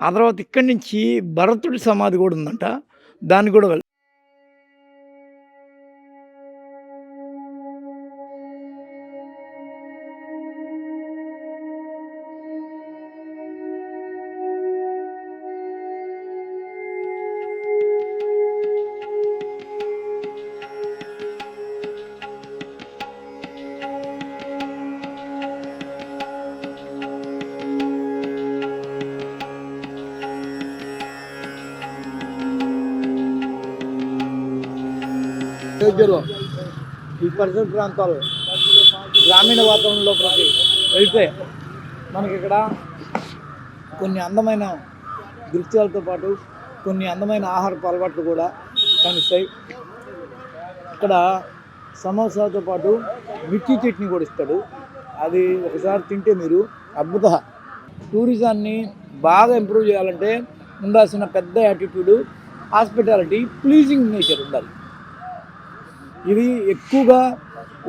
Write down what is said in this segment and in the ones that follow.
ఆ తర్వాత ఇక్కడి నుంచి భరతుడి సమాధి కూడా ఉందంట. దానికి కూడా అయోధ్యలో ఈ పరిసర ప్రాంతాలు గ్రామీణ వాతావరణంలోకి వెళ్తే మనకి ఇక్కడ కొన్ని అందమైన దృశ్యాలతో పాటు కొన్ని అందమైన ఆహారపు అలవాట్లు కూడా కనిపిస్తాయి. ఇక్కడ సమోసాతో పాటు మిర్చి చట్నీ కూడా ఇస్తాడు. అది ఒకసారి తింటే మీరు అద్భుత. టూరిజాన్ని బాగా ఇంప్రూవ్ చేయాలంటే ఉండాల్సిన పెద్ద యాటిట్యూడ్, హాస్పిటాలిటీ, ప్లీజింగ్ నేచర్ ఉండాలి. ఇది ఎక్కువగా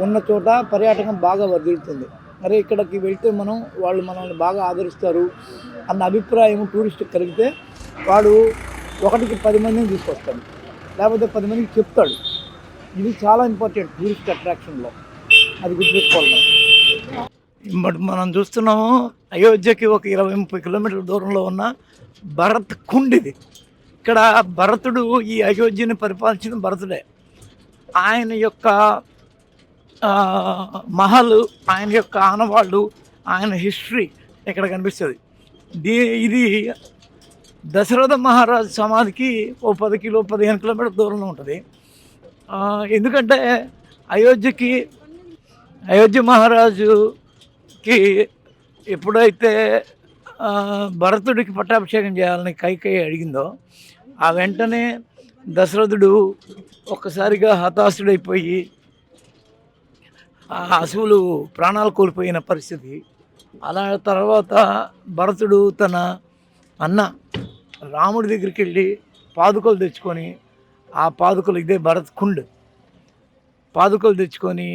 ఉన్న చోట పర్యాటకం బాగా వర్ధిల్లుతుంది. మరి ఇక్కడికి వెళ్తే వాళ్ళు మనల్ని బాగా ఆదరిస్తారు అన్న అభిప్రాయం టూరిస్ట్ కలిగితే వాడు ఒకటికి 10 మందిని తీసుకొస్తాడు, లేకపోతే 10 మందికి చెప్తాడు. ఇది చాలా ఇంపార్టెంట్ టూరిస్ట్ అట్రాక్షన్లో, అది గుర్తుపెట్టుకోవాలి. బట్ మనం చూస్తున్నాము అయోధ్యకి ఒక 20-30 కిలోమీటర్ల దూరంలో ఉన్న భరత్ కుండ్. ఇది ఇక్కడ భరతుడు ఈ అయోధ్యని పరిపాలించిన భరతుడే. ఆయన యొక్క మహల్, ఆయన యొక్క ఆనవాళ్ళు, ఆయన హిస్టరీ ఇక్కడ కనిపిస్తుంది. ఇది దశరథ మహారాజు సమాధికి ఓ 15 కిలోమీటర్ల దూరంలో ఉంటుంది. ఎందుకంటే అయోధ్య మహారాజుకి ఎప్పుడైతే భరతుడికి పట్టాభిషేకం చేయాలని కైకేయి అడిగిందో, ఆ వెంటనే దశరథుడు ఒక్కసారిగా హతాశుడైపోయి అసువులు ప్రాణాలు కోల్పోయిన పరిస్థితి. అలా తర్వాత భరతుడు తన అన్న రాముడి దగ్గరికి వెళ్ళి పాదుకలు తెచ్చుకొని, ఆ పాదుకలు ఇదే భరత్ కుండ్ పాదుకలు తెచ్చుకొని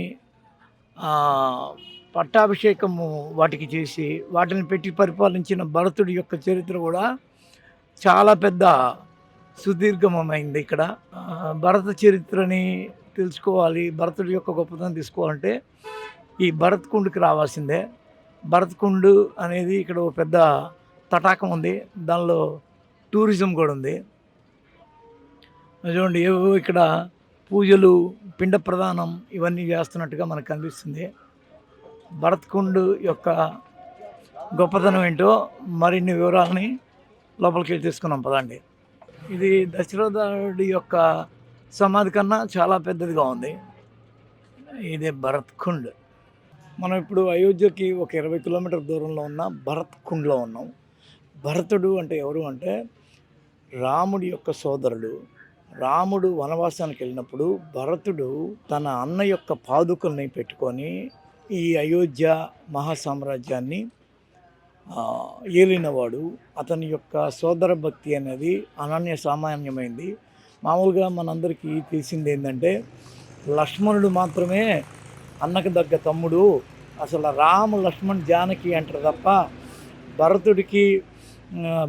పట్టాభిషేకము వాటికి చేసి వాటిని పెట్టి పరిపాలించిన భరతుడి యొక్క చరిత్ర కూడా చాలా పెద్ద సుదీర్ఘమైంది. ఇక్కడ భరత చరిత్రని తెలుసుకోవాలి, భరతుడి యొక్క గొప్పతనం తీసుకోవాలంటే ఈ భరత్ కుండ్కి రావాల్సిందే. భరత్ కుండ్ అనేది ఇక్కడ ఒక పెద్ద తటాకం ఉంది, దానిలో టూరిజం కూడా ఉంది. చూడండి, ఏవో ఇక్కడ పూజలు, పిండ ప్రదానం ఇవన్నీ చేస్తున్నట్టుగా మనకు కనిపిస్తుంది. భరత్ కుండ్ యొక్క గొప్పతనం ఏంటో మరిన్ని వివరాలని లోపలికి వెళ్ళి తీసుకున్నాం పదండి. ఇది దశరథుడి యొక్క సమాధి కన్నా చాలా పెద్దదిగా ఉంది. ఇదే భరత్ కుండ్. మనం ఇప్పుడు అయోధ్యకి ఒక 20 కిలోమీటర్ దూరంలో ఉన్న భరత్ కుండ్లో ఉన్నాం. భరతుడు అంటే ఎవరు అంటే రాముడి యొక్క సోదరుడు. రాముడు వనవాసానికి వెళ్ళినప్పుడు భరతుడు తన అన్న యొక్క పాదుకల్ని పెట్టుకొని ఈ అయోధ్య మహాసామ్రాజ్యాన్ని ఏలినవాడు. అతని యొక్క సోదర భక్తి అనేది అనన్య సామాన్యమైంది. మామూలుగా మనందరికీ తెలిసింది ఏంటంటే లక్ష్మణుడు మాత్రమే అన్నకు దగ్గ తమ్ముడు. అసలు రాము, లక్ష్మణ్, జానకి అంటారు తప్ప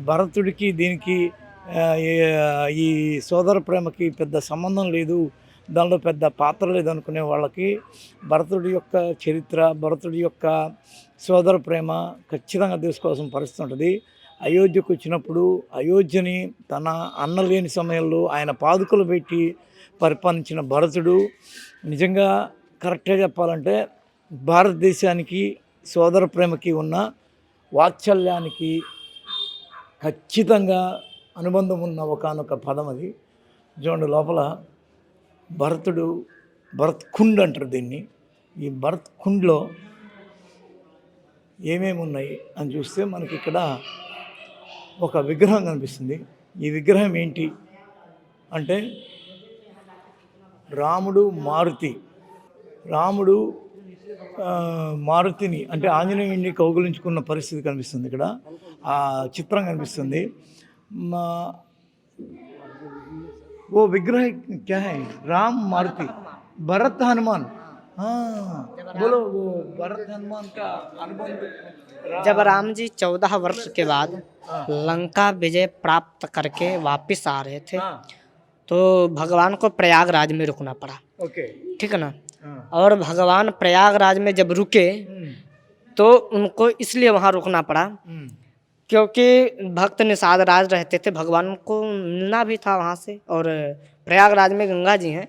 భరతుడికి దీనికి ఈ సోదర ప్రేమకి పెద్ద సంబంధం లేదు, దానిలో పెద్ద పాత్ర లేదు అనుకునే వాళ్ళకి భరతుడి యొక్క చరిత్ర, భరతుడి యొక్క సోదర ప్రేమ ఖచ్చితంగా తెలుసుకోవాల్సిన పరిస్థితి ఉంటుంది. అయోధ్యకు వచ్చినప్పుడు అయోధ్యని తన అన్న లేని సమయంలో ఆయన పాదుకలు పెట్టి పరిపాలించిన భరతుడు నిజంగా కరెక్ట్గా చెప్పాలంటే భారతదేశానికి సోదర ప్రేమకి ఉన్న వాత్సల్యానికి ఖచ్చితంగా అనుబంధం ఉన్న ఒకానొక పదం అది. చూడండి, లోపల భరత్ కుండ్ అంటారు దీన్ని. ఈ భరత్ కుండ్లో ఏమేమి ఉన్నాయి అని చూస్తే మనకి ఇక్కడ ఒక విగ్రహం కనిపిస్తుంది. ఈ విగ్రహం ఏంటి అంటే రాముడు మారుతిని అంటే ఆంజనేయుడిని కౌగులించుకున్న పరిస్థితి కనిపిస్తుంది. ఇక్కడ ఆ చిత్రం కనిపిస్తుంది. ఓ విగ్రహ క్యా హై, రామ్ మారుతి, భరత్ హనుమాన్, हाँ, बोलो वो भरत हनुमान का अनुबंध। जब राम जी 14 वर्ष के बाद हाँ, लंका विजय प्राप्त करके वापस आ रहे थे, हाँ, तो भगवान को प्रयागराज में रुकना पड़ा। ओके। ठीक है ना। हाँ, और भगवान प्रयागराज में जब रुके तो उनको इसलिए वहाँ रुकना पड़ा क्योंकि भक्त निषाद राज रहते थे, भगवान को मिलना भी था वहाँ से। और प्रयागराज में गंगा जी हैं,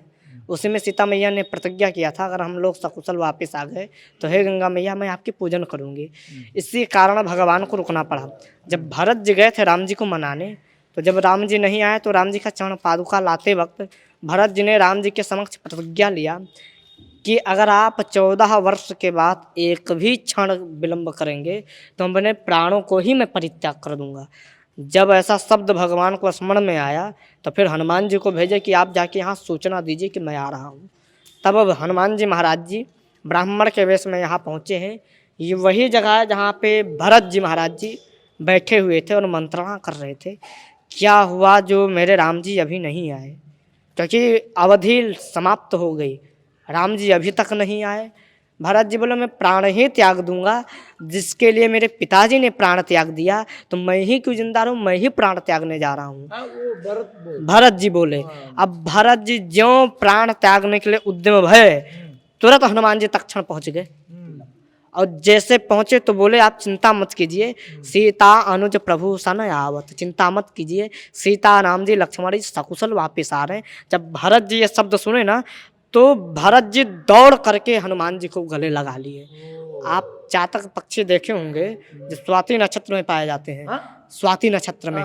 उसी में सीता मैया ने प्रतिज्ञा किया था अगर हम लोग सकुशल वापस आ गए तो हे गंगा मैया मैं आपकी पूजन करूँगी। इसी कारण भगवान को रुकना पड़ा। जब भरत जी गए थे राम जी को मनाने, तो जब राम जी नहीं आए तो राम जी का चरण पादुका लाते वक्त भरत जी ने राम जी के समक्ष प्रतिज्ञा लिया कि अगर आप 14 वर्ष के बाद एक भी क्षण विलंब करेंगे तो हम अपने प्राणों को ही मैं परित्याग कर दूंगा। जब ऐसा शब्द भगवान को स्मरण में आया तो फिर हनुमान जी को भेजे कि आप जाके यहाँ सूचना दीजिए कि मैं आ रहा हूँ। तब अब हनुमान जी महाराज जी ब्राह्मण के वेश में यहाँ पहुँचे हैं। ये वही जगह है जहाँ पे भरत जी महाराज जी बैठे हुए थे और मंत्रणा कर रहे थे, क्या हुआ जो मेरे राम जी अभी नहीं आए, क्योंकि अवधि समाप्त हो गई, राम जी अभी तक नहीं आए। भरत जी बोले मैं प्राण ही त्याग दूंगा, जिसके लिए मेरे पिताजी ने प्राण त्याग दिया तो मैं ही क्यों जिंदा रहूं, मैं ही प्राण त्यागने जा रहा हूँ। वो भरत जी बोले। अब भरत जी ज्यों प्राण त्यागने के लिए उद्यम भय, तुरंत हनुमान जी तत्क्षण पहुंच गए। और जैसे पहुंचे तो बोले आप चिंता मत कीजिए, सीता अनुज प्रभु सन आवत, चिंता मत कीजिए, सीता राम जी लक्ष्मण जी सकुशल वापस आ रहे हैं। जब भरत जी ये शब्द सुने ना तो भरत जी दौड़ करके हनुमान जी को गले लगा लिए। आप चातक पक्षी देखे होंगे जो स्वाति नक्षत्र में पाए जाते हैं। स्वाति नक्षत्र में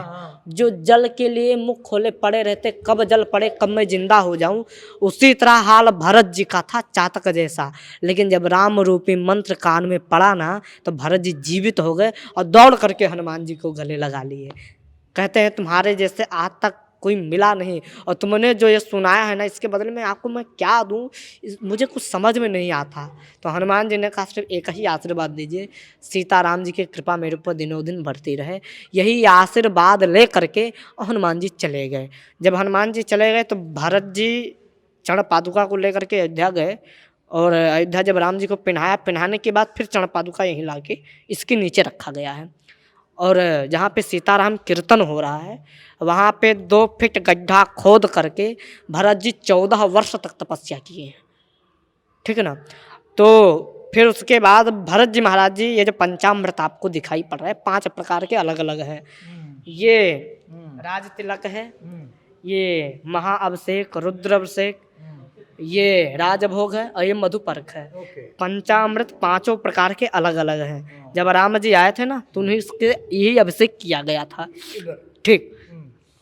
जो जल के लिए मुख खोले पड़े रहते, कब जल पड़े कब मैं जिंदा हो जाऊं, उसी तरह हाल भरत जी का था, चातक जैसा। लेकिन जब राम रूपी मंत्र कान में पड़ा ना तो भरत जी जीवित हो गए और दौड़ करके हनुमान जी को गले लगा लिए। कहते हैं तुम्हारे जैसे आज तक कोई मिला नहीं, और तुमने जो ये सुनाया है ना इसके बदले में आपको मैं क्या दूं, मुझे कुछ समझ में नहीं आता। तो हनुमान जी ने कहा सिर्फ एक ही आशीर्वाद दीजिए, सीताराम जी की कृपा मेरे ऊपर दिनों दिन बढ़ती रहे। यही आशीर्वाद ले करके हनुमान जी चले गए। जब हनुमान जी चले गए तो भरत जी चरण पादुका को लेकर के अयोध्या गए, और अयोध्या जब राम जी को पहनाया, पहनाने के बाद फिर चरण पादुका यहीं ला के इसके नीचे रखा गया है। और जहाँ पे सीताराम कीर्तन हो रहा है वहाँ पे 2 फीट गड्ढा खोद करके भरत जी 14 वर्ष तक तपस्या किए हैं। ठीक है ना। तो फिर उसके बाद भरत जी महाराज जी ये जो पंचामृत आपको दिखाई पड़ रहा है 5 प्रकार के अलग अलग हैं। ये राज तिलक है, ये महाअभिषेक, रुद्र अभिषेक, ये राजभोग है और ये मधुपर्क है। पंचामृत 5 प्रकार के अलग अलग हैं। जब राम जी आए थे ना तो उन्हें इसके यही अभिषेक किया गया था। ठीक।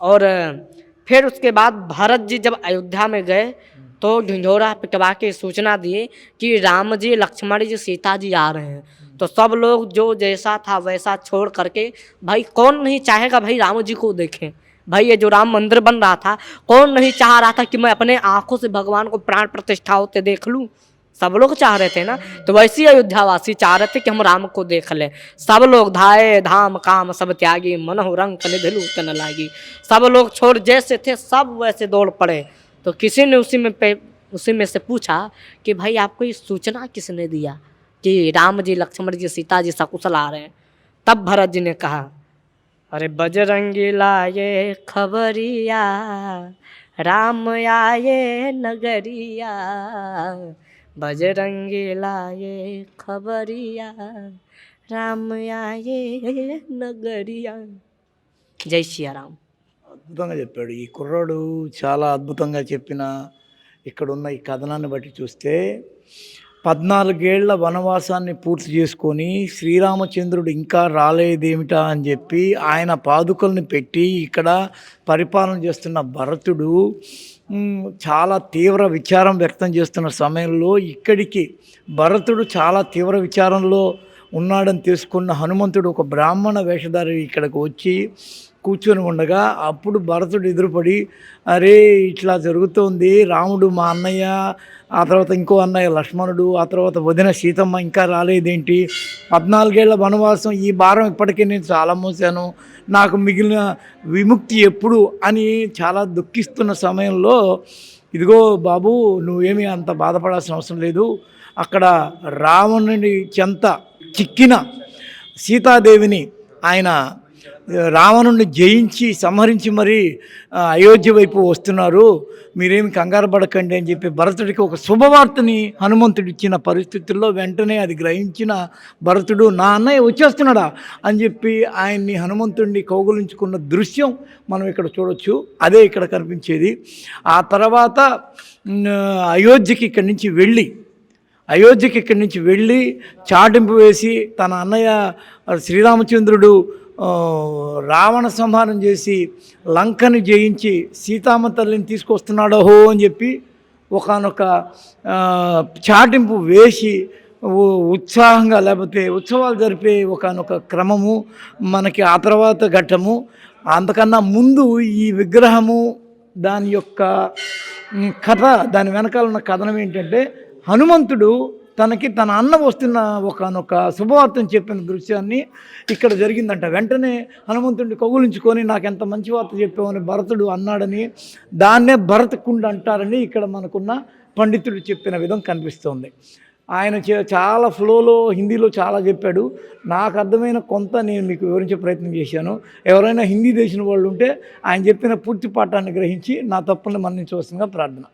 और फिर उसके बाद भरत जी जब अयोध्या में गए तो ढिंढोरा पिटवा के सूचना दिए कि राम जी लक्ष्मण जी सीता जी आ रहे हैं। तो सब लोग जो जैसा था वैसा छोड़ करके, भाई कौन नहीं चाहेगा भाई राम जी को देखें। भाई ये जो राम मंदिर बन रहा था कौन नहीं चाह रहा था कि मैं अपने आंखों से भगवान को प्राण प्रतिष्ठा होते देख लूं। सब लोग चाह रहे थे ना। तो वैसे ही अयोध्यावासी चाह रहे थे कि हम राम को देख लें। सब लोग धाये धाम काम सब त्यागी, मनहु रंक निधलु तन लागी। सब लोग छोड़ जैसे थे सब वैसे दौड़ पड़े। तो किसी ने उसी में से पूछा कि भाई आपको ये सूचना किसने दिया कि राम जी लक्ष्मण जी सीता जी सकुशल आ रहे हैं। तब भरत जी ने कहा अरे बजरंगी लाए खबरिया, राम आए नगरिया, बजरंगी लाए खबरिया, राम आए नगरिया। जय श्री राम। అద్భుతంగా చెప్పాడు ఈ కుర్రాడు, చాలా అద్భుతంగా చెప్పిన ఇక్కడున్న ఈ కథనాన్ని బట్టి చూస్తే 14 ఏళ్ల వనవాసాన్ని పూర్తి చేసుకొని శ్రీరామచంద్రుడు ఇంకా రాలేదేమిటా అని చెప్పి ఆయన పాదుకల్ని పెట్టి ఇక్కడ పరిపాలన చేస్తున్న భరతుడు చాలా తీవ్ర విచారం వ్యక్తం చేస్తున్న సమయంలో ఇక్కడికి భరతుడు చాలా తీవ్ర విచారంలో ఉన్నాడని తెలుసుకున్న హనుమంతుడు ఒక బ్రాహ్మణ వేషధారి ఇక్కడికి వచ్చి కూర్చొని ఉండగా అప్పుడు భరతుడు ఎదురుపడి అరే ఇట్లా జరుగుతోంది, రాముడు మా అన్నయ్య, ఆ తర్వాత ఇంకో అన్నయ్య లక్ష్మణుడు, ఆ తర్వాత వదిన సీతమ్మ ఇంకా రాలేదేంటి, 14 ఏళ్ల వనవాసం, ఈ భారం ఇప్పటికే నేను చాలా మోసాను, నాకు మిగిలిన విముక్తి ఎప్పుడు అని చాలా దుఃఖిస్తున్న సమయంలో ఇదిగో బాబు నువ్వేమీ అంత బాధపడాల్సిన అవసరం లేదు, అక్కడ రావణుని చెంత చిక్కిన సీతాదేవిని ఆయన రావణుని జయించి సంహరించి మరి అయోధ్య వైపు వస్తున్నారు, మీరేమి కంగారు పడకండి అని చెప్పి భరతుడికి ఒక శుభవార్తని హనుమంతుడు ఇచ్చిన పరిస్థితుల్లో వెంటనే అది గ్రహించిన భరతుడు నా అన్నయ్య వచ్చేస్తున్నాడా అని చెప్పి ఆయన్ని హనుమంతుడిని కౌగులించుకున్న దృశ్యం మనం ఇక్కడ చూడొచ్చు. అదే ఇక్కడ కనిపించేది. ఆ తర్వాత అయోధ్యకి ఇక్కడి నుంచి వెళ్ళి చాటింపు వేసి తన అన్నయ్య శ్రీరామచంద్రుడు రావణ సంహారం చేసి లంకని జయించి సీతామ్మ తల్లిని తీసుకొస్తున్నాడో అని చెప్పి ఒకానొక చాటింపు వేసి ఉత్సాహంగా లేకపోతే ఉత్సవాలు జరిపే ఒకానొక క్రమము మనకి ఆ తర్వాత ఘట్టము. అంతకన్నా ముందు ఈ విగ్రహము దాని యొక్క కథ, దాని వెనకాల ఉన్న కథనం ఏంటంటే హనుమంతుడు తనకి తన అన్న వస్తున్న ఒకనొక శుభవార్తను చెప్పిన దృశ్యాన్ని ఇక్కడ జరిగిందంట. వెంటనే హనుమంతుడిని కౌగులించుకొని నాకు ఎంత మంచి వార్త చెప్పామని భరతుడు అన్నాడని, దాన్నే భరతకుండ అంటారని ఇక్కడ మనకున్న పండితుడు చెప్పిన విధం కనిపిస్తోంది. ఆయన చాలా ఫ్లోలో హిందీలో చాలా చెప్పాడు. నాకు అర్థమైన కొంత నేను మీకు వివరించే ప్రయత్నం చేశాను. ఎవరైనా హిందీ తెలిసిన వాళ్ళు ఉంటే ఆయన చెప్పిన పూర్తి పాఠాన్ని గ్రహించి నా తప్పుల్ని మన్నించవలసిందిగా ప్రార్థన.